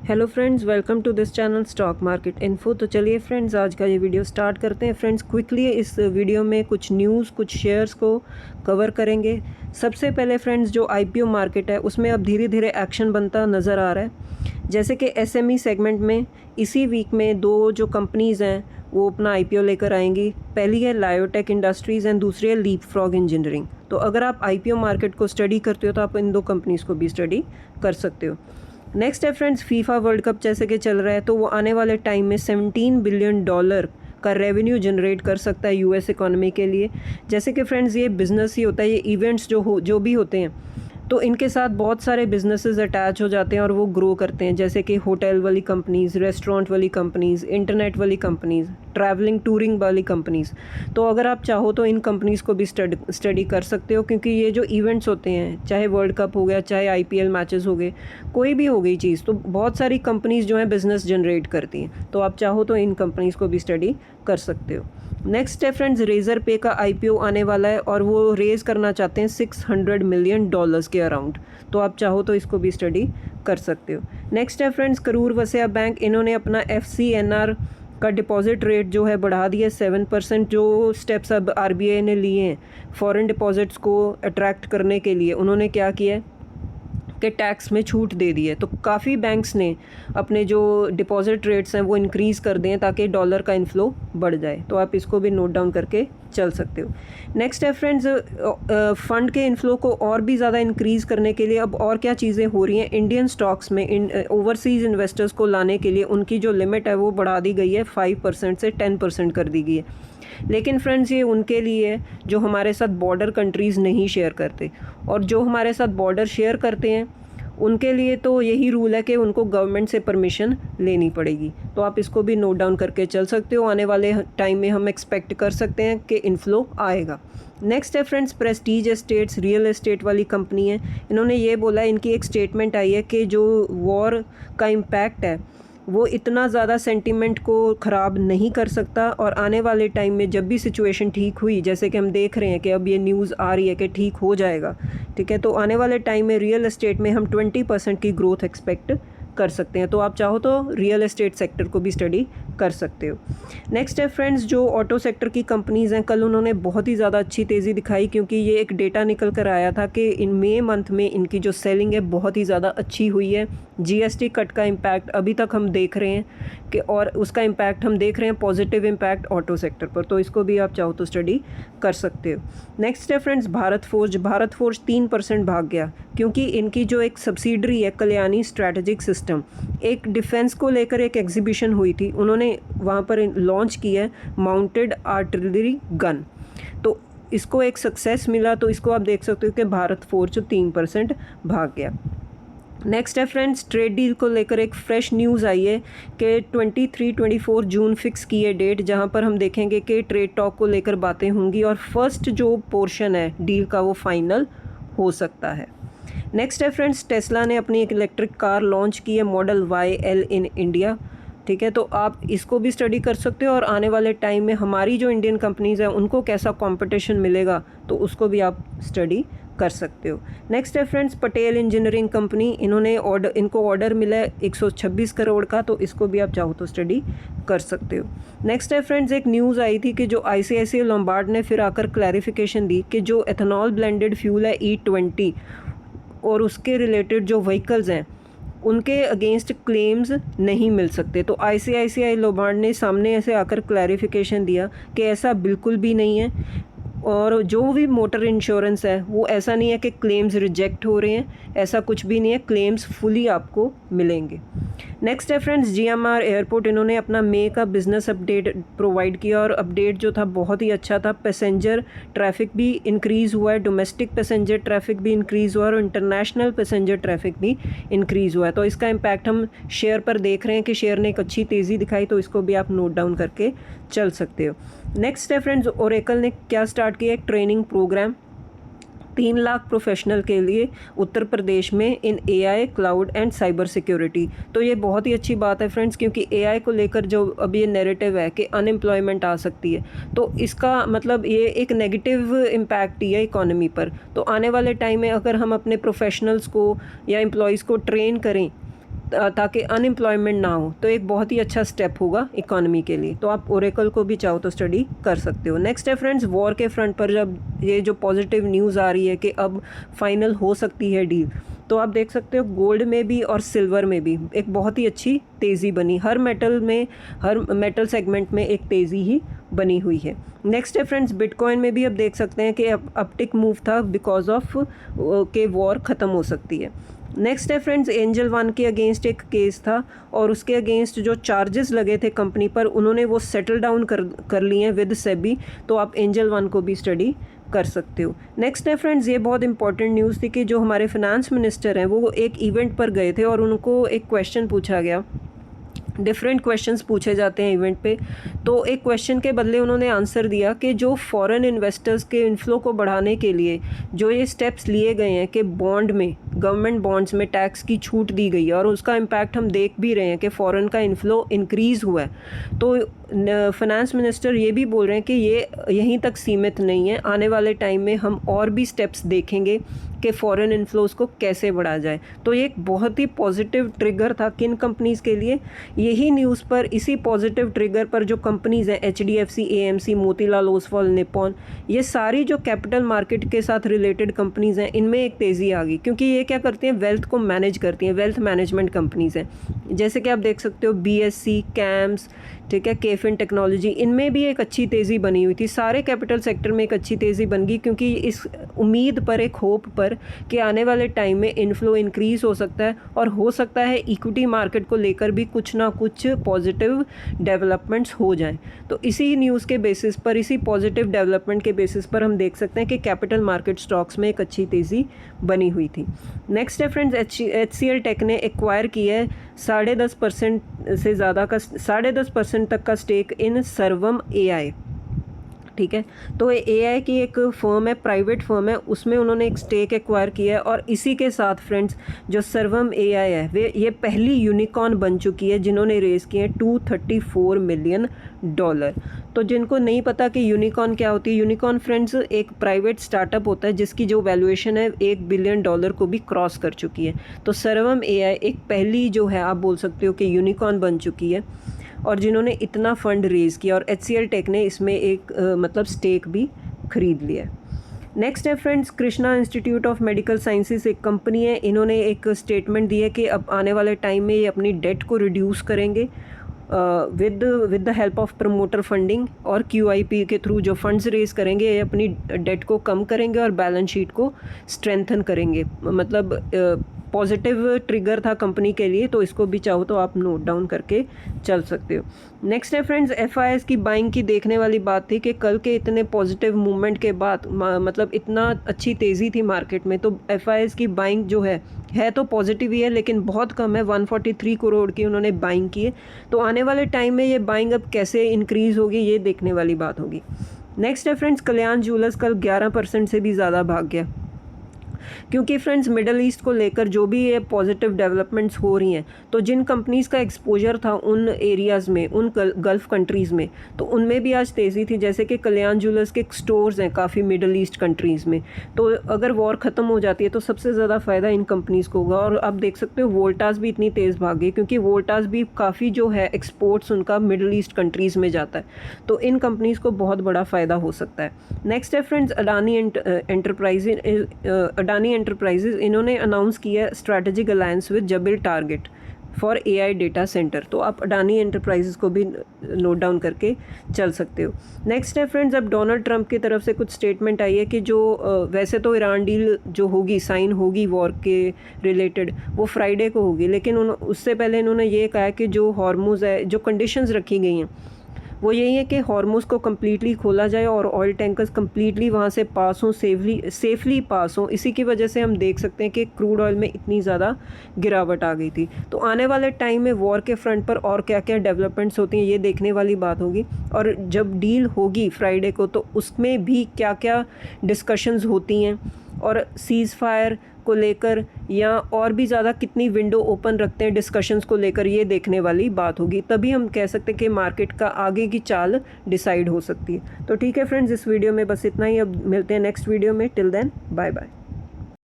Hello friends, welcome to this channel stock market info. तो चलिए friends, आज का ये वीडियो स्टार्ट करते हैं। फ्रेंड्स, क्विकली इस वीडियो में कुछ न्यूज़, कुछ शेयर्स को कवर करेंगे। सबसे पहले फ्रेंड्स, जो आईपीओ मार्केट है उसमें अब धीरे धीरे एक्शन बनता नज़र आ रहा है। जैसे कि एसएमई सेगमेंट में इसी वीक में दो जो कंपनीज़ हैं वो अपना आईपीओ लेकर आएंगी। पहली है लायोटेक इंडस्ट्रीज़ एंड दूसरी है लीप फ्रॉग इंजीनियरिंग। तो अगर आप आईपीओ मार्केट को स्टडी करते हो तो आप इन दो कंपनीज़ को भी स्टडी कर सकते हो। नेक्स्ट है फ्रेंड्स, फीफा वर्ल्ड कप जैसे कि चल रहा है तो वो आने वाले टाइम में $17 बिलियन का रेवेन्यू जनरेट कर सकता है यूएस इकोनॉमी के लिए। जैसे कि फ्रेंड्स, ये बिज़नेस ही होता है, ये इवेंट्स जो भी होते हैं तो इनके साथ बहुत सारे बिजनेसेस अटैच हो जाते हैं और वो ग्रो करते हैं। जैसे कि होटल वाली कंपनीज़, रेस्टोरेंट वाली कंपनीज़, इंटरनेट वाली कंपनीज़, ट्रैवलिंग टूरिंग वाली कंपनीज़। तो अगर आप चाहो तो इन कंपनीज़ को भी स्टडी कर सकते हो, क्योंकि ये जो इवेंट्स होते हैं, चाहे वर्ल्ड कप हो गया, चाहे आईपीएल मैचेस हो गए, कोई भी हो गई चीज़, तो बहुत सारी कंपनीज़ जो हैं बिज़नेस जनरेट करती हैं। तो आप चाहो तो इन कंपनीज़ को भी स्टडी कर सकते हो। नेक्स्ट है फ्रेंड्स, रेजर पे का आईपीओ आने वाला है और वो रेज़ करना चाहते हैं $600 मिलियन के अराउंड। तो आप चाहो तो इसको भी स्टडी कर सकते हो। नेक्स्ट है फ्रेंड्स, करूर वैश्य बैंक, इन्होंने अपना एफसीएनआर का डिपॉजिट रेट जो है बढ़ा दिया 7%। जो स्टेप्स अब आरबीआई ने लिए हैं फॉरेन डिपॉजिट्स को अट्रैक्ट करने के लिए, उन्होंने क्या किया है कि टैक्स में छूट दे दी है। तो काफ़ी बैंक्स ने अपने जो डिपॉजिट रेट्स हैं वो इंक्रीज़ कर दें ताकि डॉलर का इन्फ्लो बढ़ जाए। तो आप इसको भी नोट डाउन करके चल सकते हो। नेक्स्ट है फ्रेंड्स, फ़ंड के इन्फ्लो को और भी ज़्यादा इंक्रीज़ करने के लिए अब और क्या चीज़ें हो रही हैं इंडियन स्टॉक्स में। ओवरसीज़ इन्वेस्टर्स को लाने के लिए उनकी जो लिमिट है वो बढ़ा दी गई है, 5% से 10% कर दी गई है। लेकिन फ्रेंड्स, ये उनके लिए है जो हमारे साथ बॉर्डर कंट्रीज़ नहीं शेयर करते, और जो हमारे साथ बॉर्डर शेयर करते हैं उनके लिए तो यही रूल है कि उनको गवर्नमेंट से परमिशन लेनी पड़ेगी। तो आप इसको भी नोट डाउन करके चल सकते हो। आने वाले टाइम में हम एक्सपेक्ट कर सकते हैं कि इन्फ्लो आएगा। नेक्स्ट है friends, Prestige estates, real estate वाली कंपनी है। इन्होंने ये बोला, इनकी एक स्टेटमेंट आई है कि जो वॉर का इम्पैक्ट है वो इतना ज़्यादा सेंटीमेंट को ख़राब नहीं कर सकता, और आने वाले टाइम में जब भी सिचुएशन ठीक हुई, जैसे कि हम देख रहे हैं कि अब ये न्यूज़ आ रही है कि ठीक हो जाएगा, ठीक है, तो आने वाले टाइम में रियल एस्टेट में हम 20% की ग्रोथ एक्सपेक्ट कर सकते हैं। तो आप चाहो तो रियल एस्टेट सेक्टर को भी स्टडी कर सकते हो। नेक्स्ट है फ्रेंड्स, जो ऑटो सेक्टर की कंपनीज़ हैं, कल उन्होंने बहुत ही ज़्यादा अच्छी तेज़ी दिखाई, क्योंकि ये एक डेटा निकल कर आया था कि इन मई मंथ में इनकी जो सेलिंग है बहुत ही ज़्यादा अच्छी हुई है। जीएसटी कट का इम्पैक्ट अभी तक हम देख रहे हैं कि, और उसका इम्पैक्ट हम देख रहे हैं पॉजिटिव इम्पैक्ट ऑटो सेक्टर पर। तो इसको भी आप चाहो तो स्टडी कर सकते हो। नेक्स्ट है फ्रेंड्स, भारत फोर्ज 3% भाग गया, क्योंकि इनकी जो एक सब्सिडरी है कल्याणी स्ट्रैटेजिक सिस्टम, एक डिफेंस को लेकर एक एग्जीबिशन हुई थी, उन्होंने वहाँ पर लॉन्च किया है माउंटेड आर्टिलरी गन। तो इसको एक सक्सेस मिला, तो इसको आप देख सकते हो कि भारत फोर्ज 3% भाग गया। नेक्स्ट है फ्रेंड्स, ट्रेड डील को लेकर एक फ्रेश न्यूज़ आई है कि 23-24 जून फिक्स की है डेट, जहां पर हम देखेंगे कि ट्रेड टॉक को लेकर बातें होंगी और फर्स्ट जो पोर्शन है डील का वो फाइनल हो सकता है। नेक्स्ट है फ्रेंड्स, टेस्ला ने अपनी एक इलेक्ट्रिक कार लॉन्च की है, मॉडल YL इन इंडिया, ठीक है, तो आप इसको भी स्टडी कर सकते हो। और आने वाले टाइम में हमारी जो इंडियन कंपनीज़ हैं उनको कैसा कंपटीशन मिलेगा तो उसको भी आप स्टडी कर सकते हो। नेक्स्ट है फ्रेंड्स, पटेल इंजीनियरिंग कंपनी, इनको ऑर्डर मिला है 126 करोड़ का, तो इसको भी आप चाहो तो स्टडी कर सकते हो। नेक्स्ट है फ्रेंड्स, एक न्यूज़ आई थी कि जो ICICI लोम्बार्ड ने फिर आकर क्लैरिफिकेशन दी कि जो एथेनॉल ब्लेंडेड फ्यूल है E20 और उसके रिलेटेड जो व्हीकल्स हैं उनके अगेंस्ट क्लेम्स नहीं मिल सकते। तो ICICI लोम्बार्ड ने सामने ऐसे आकर क्लैरिफिकेशन दिया कि ऐसा बिल्कुल भी नहीं है, और जो भी मोटर इंश्योरेंस है वो ऐसा नहीं है कि क्लेम्स रिजेक्ट हो रहे हैं, ऐसा कुछ भी नहीं है, क्लेम्स फुली आपको मिलेंगे। नेक्स्ट है फ्रेंड्स, GMR एयरपोर्ट, इन्होंने अपना मई का बिज़नेस अपडेट प्रोवाइड किया और अपडेट जो था बहुत ही अच्छा था। पैसेंजर ट्रैफिक भी इंक्रीज़ हुआ है, डोमेस्टिक पैसेंजर ट्रैफिक भी इंक्रीज़ हुआ है और इंटरनेशनल पैसेंजर ट्रैफिक भी इंक्रीज़ हुआ है। तो इसका इम्पैक्ट हम शेयर पर देख रहे हैं कि शेयर ने एक अच्छी तेज़ी दिखाई, तो इसको भी आप नोट डाउन करके चल सकते हो। नेक्स्ट है फ्रेंड्स, ओरेकल ने क्या स्टार्ट किया, एक ट्रेनिंग प्रोग्राम 3 लाख प्रोफेशनल के लिए उत्तर प्रदेश में इन AI, cloud and cyber security. तो ये बहुत ही अच्छी बात है फ्रेंड्स, क्योंकि AI को लेकर जो अब ये नैरेटिव है कि अनएम्प्लॉयमेंट आ सकती है, तो इसका मतलब ये एक नेगेटिव इम्पैक्ट ही है इकोनॉमी पर। तो आने वाले टाइम में अगर हम अपने प्रोफेशनल्स को या एम्प्लॉयज़ को ट्रेन करें ताकि अनएम्प्लॉयमेंट ना हो। तो एक बहुत ही अच्छा स्टेप होगा इकोनॉमी के लिए। तो आप ओरेकल को भी चाहो तो स्टडी कर सकते हो। नेक्स्ट है फ्रेंड्स, वॉर के फ्रंट पर जब ये जो पॉजिटिव न्यूज़ आ रही है कि अब फाइनल हो सकती है डील, तो आप देख सकते हो गोल्ड में भी और सिल्वर में भी एक बहुत ही अच्छी तेज़ी बनी। हर मेटल सेगमेंट में एक तेज़ी ही बनी हुई है। नेक्स्ट है फ्रेंड्स, बिटकॉइन में भी अब देख सकते हैं कि अपटिक मूव था बिकॉज ऑफ के वॉर ख़त्म हो सकती है। नेक्स्ट है फ्रेंड्स, एंजल वन के अगेंस्ट एक केस था और उसके अगेंस्ट जो चार्जेस लगे थे कंपनी पर, उन्होंने वो सेटल डाउन कर लिए हैं विद सेबी। तो आप एंजल वन को भी स्टडी कर सकते हो। नेक्स्ट है फ्रेंड्स, ये बहुत इंपॉर्टेंट न्यूज़ थी कि जो हमारे फाइनेंस मिनिस्टर हैं वो एक इवेंट पर गए थे और उनको एक क्वेश्चन पूछा गया। डिफरेंट क्वेश्चंस पूछे जाते हैं इवेंट पे, तो एक क्वेश्चन के बदले उन्होंने आंसर दिया कि जो फॉरेन इन्वेस्टर्स के इन्फ्लो को बढ़ाने के लिए जो ये स्टेप्स लिए गए हैं कि बॉन्ड में, गवर्नमेंट बॉन्ड्स में टैक्स की छूट दी गई है और उसका इम्पैक्ट हम देख भी रहे हैं कि फ़ॉरेन का इन्फ्लो इंक्रीज़ हुआ है। तो फाइनेंस मिनिस्टर ये भी बोल रहे हैं कि ये यहीं तक सीमित नहीं है, आने वाले टाइम में हम और भी स्टेप्स देखेंगे कि फ़ॉरेन इन्फ्लोज़ को कैसे बढ़ाया जाए। तो ये एक बहुत ही पॉजिटिव ट्रिगर था किन कंपनीज़ के लिए। यही न्यूज़ पर, इसी पॉजिटिव ट्रिगर पर जो कंपनीज़ हैं HDFC, AMC, Motilal Oswal, Nippon, ये सारी जो कैपिटल मार्केट के साथ रिलेटेड कंपनीज़ हैं, इनमें एक तेज़ी आ गई, क्योंकि ये क्या करती हैं, वेल्थ को मैनेज करती हैं, वेल्थ मैनेजमेंट कंपनीज़ हैं। जैसे कि आप देख सकते हो BSC, कैम्स, ठीक है, केफिन टेक्नोलॉजी, इनमें भी एक अच्छी तेज़ी बनी हुई थी। सारे कैपिटल सेक्टर में एक अच्छी तेज़ी बन गई, क्योंकि इस उम्मीद पर, एक होप पर कि आने वाले टाइम में इन्फ्लो इंक्रीज़ हो सकता है और हो सकता है इक्विटी मार्केट को लेकर भी कुछ ना कुछ पॉजिटिव डेवलपमेंट्स हो जाएं। तो इसी न्यूज़ के बेसिस पर, इसी पॉजिटिव डेवलपमेंट के बेसिस पर हम देख सकते हैं कि कैपिटल मार्केट स्टॉक्स में एक अच्छी तेज़ी बनी हुई थी। नेक्स्ट है फ्रेंड्स, HCL टेक ने एक्वायर किया है 10.5% से ज़्यादा का 10.5% तक का स्टेक इन सर्वम AI। ठीक है, तो AI की एक फर्म है, प्राइवेट फर्म है, उसमें उन्होंने एक स्टेक एक्वायर किया है। और इसी के साथ फ्रेंड्स, जो सर्वम AI है ये पहली यूनिकॉर्न बन चुकी है जिन्होंने रेज़ किए हैं $234 मिलियन। तो जिनको नहीं पता कि यूनिकॉर्न क्या होती है, यूनिकॉर्न फ्रेंड्स एक प्राइवेट स्टार्टअप होता है जिसकी जो वैल्यूएशन है $1 बिलियन को भी क्रॉस कर चुकी है। तो सर्वम AI एक पहली जो है, आप बोल सकते हो कि यूनिकॉर्न बन चुकी है और जिन्होंने इतना फ़ंड रेज़ किया, और HCL टेक ने इसमें एक मतलब स्टेक भी खरीद लिया है। नेक्स्ट है friends, Krishna institute of medical sciences एक कंपनी है, इन्होंने एक स्टेटमेंट दी है कि अब आने वाले टाइम में ये अपनी डेट को रिड्यूस करेंगे with the help of promoter funding, और QIP के थ्रू जो फंड्स रेज़ करेंगे ये अपनी डेट को कम करेंगे और बैलेंस शीट को स्ट्रेंथन करेंगे। मतलब पॉजिटिव ट्रिगर था कंपनी के लिए, तो इसको भी चाहो तो आप नोट डाउन करके चल सकते हो। नेक्स्ट है फ्रेंड्स, FIS की बाइंग की देखने वाली बात थी कि कल के इतने पॉजिटिव मूवमेंट के बाद, मतलब इतना अच्छी तेज़ी थी मार्केट में, तो FIS की बाइंग जो है तो पॉजिटिव ही है, लेकिन बहुत कम है। 143 करोड़ की उन्होंने बाइंग की है। तो आने वाले टाइम में ये बाइंग अब कैसे इंक्रीज़ होगी, ये देखने वाली बात होगी। नेक्स्ट है फ्रेंड्स, कल्याण ज्वेलर्स कल 11% से भी ज़्यादा भाग गया, क्योंकि फ्रेंड्स मिडल ईस्ट को लेकर जो भी ये पॉजिटिव डेवलपमेंट्स हो रही हैं, तो जिन कंपनीज़ का एक्सपोजर था उन एरियाज़ में, उन गल्फ़ कंट्रीज़ में, तो उनमें भी आज तेज़ी थी। जैसे कि कल्याण ज्वेलर्स के स्टोर्स हैं काफ़ी मिडल ईस्ट कंट्रीज़ में, तो अगर वॉर ख़त्म हो जाती है तो सबसे ज़्यादा फ़ायदा इन कंपनीज़ को होगा। और आप देख सकते हो वोल्टास भी इतनी तेज़ भाग गई, क्योंकि वोल्टास भी काफ़ी जो है एक्सपोर्ट्स उनका मिडल ईस्ट कंट्रीज़ में जाता है, तो इन कंपनीज़ को बहुत बड़ा फ़ायदा हो सकता है। नेक्स्ट है फ्रेंड्स, अडानी एंटरप्राइजेज, इन्होंने अनाउंस किया strategic alliance with Jabil target for AI data center. तो आप अडानी एंटरप्राइजेज को भी नोट डाउन करके चल सकते हो। नेक्स्ट है फ्रेंड्स, अब डोनाल्ड ट्रंप की तरफ से कुछ स्टेटमेंट आई है कि जो वैसे तो ईरान डील जो होगी, साइन होगी वॉर के रिलेटेड, वो फ्राइडे को होगी, लेकिन उससे पहले इन्होंने ये कहा कि जो हॉर्मुज़ है, जो कंडीशंस रखी गई हैं वो यही है कि हॉर्मुज़ को कम्प्लीटली खोला जाए और ऑयल टैंकर्स कम्प्लीटली वहाँ से पास हों, सेफली पास हों। इसी की वजह से हम देख सकते हैं कि क्रूड ऑयल में इतनी ज़्यादा गिरावट आ गई थी। तो आने वाले टाइम में वॉर के फ्रंट पर और क्या क्या डेवलपमेंट्स होती हैं, ये देखने वाली बात होगी। और जब डील होगी फ्राइडे को, तो उसमें भी क्या क्या डिस्कशंस होती हैं और सीज़ फायर को लेकर या और भी ज़्यादा कितनी विंडो ओपन रखते हैं डिस्कशंस को लेकर, ये देखने वाली बात होगी। तभी हम कह सकते हैं कि मार्केट का आगे की चाल डिसाइड हो सकती है। तो ठीक है फ्रेंड्स, इस वीडियो में बस इतना ही। अब मिलते हैं नेक्स्ट वीडियो में। Till then bye bye.